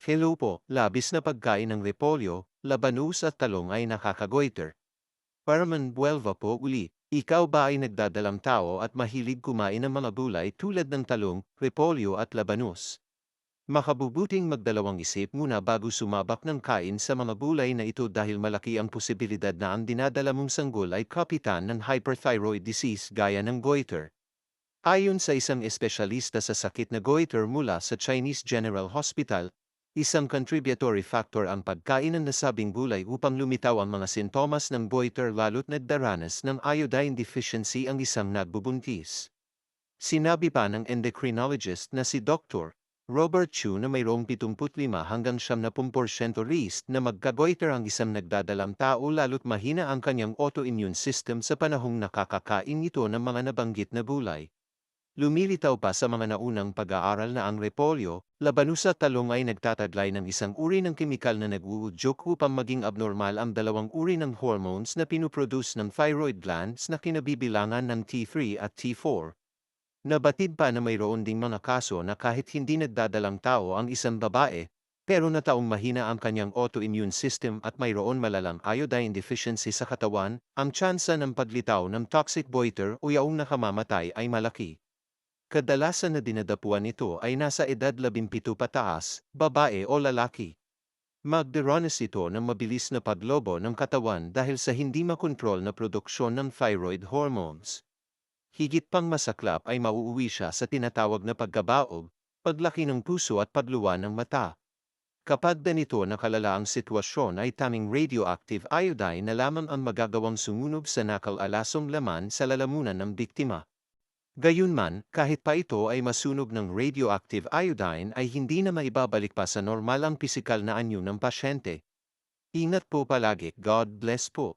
Hello po, labis na pagkain ng repolyo, labanus at talong ay nakakagoiter. Paraman buwelva po uli. Ikaw ba ay nagdadalang tao at mahilig kumain ng mga gulay tulad ng talong, repolyo at labanus? Makabubuting magdalawang isip muna bago sumabak ng kain sa mga gulay na ito dahil malaki ang posibilidad na ang dinadala mong sanggol ay kapitan ng hyperthyroid disease gaya ng goiter. Ayon sa isang espesyalista sa sakit na goiter mula sa Chinese General Hospital, isang contributory factor ang pagkain ng nasabing gulay upang lumitaw ang mga sintomas ng goiter lalo't nagdaranas ng iodine deficiency ang isang nagbubuntis. Sinabi pa ng endocrinologist na si Dr. Robert Chu na mayroong 75 hanggang 70% risk na magka-goiter ang isang nagdadalang tao lalo't mahina ang kanyang autoimmune system sa panahong nakakakain ito ng mga nabanggit na gulay. Lumilitaw pa sa mga naunang pag-aaral na ang repolyo, labanus at talong ay nagtataglay ng isang uri ng kemikal na nag-uudyok upang maging abnormal ang dalawang uri ng hormones na pinuproduce ng thyroid glands na kinabibilangan ng T3 at T4. Nabatid pa na mayroon ding mga kaso na kahit hindi nagdadalang tao ang isang babae, pero nataong mahina ang kanyang autoimmune system at mayroon malalang iodine deficiency sa katawan, ang tsansa ng paglitaw ng toxic goiter o yaong nakamamatay ay malaki. Kadalasan na dinadapuan nito ay nasa edad 17 pataas, babae o lalaki. Magdaranas ito ng mabilis na paglobo ng katawan dahil sa hindi makontrol na produksyon ng thyroid hormones. Higit pang masaklap ay mauuwi siya sa tinatawag na pagkabaog, paglaki ng puso at pagluwa ng mata. Kapag ganito nakalala ang sitwasyon ay tanging radioactive iodine na lamang ang magagawang sumunog sa nakal-alasong laman sa lalamunan ng biktima. Gayunman, kahit pa ito ay masunog ng radioactive iodine ay hindi na maibabalik pa sa normal ang pisikal na anyo ng pasyente. Ingat po palagi, God bless po.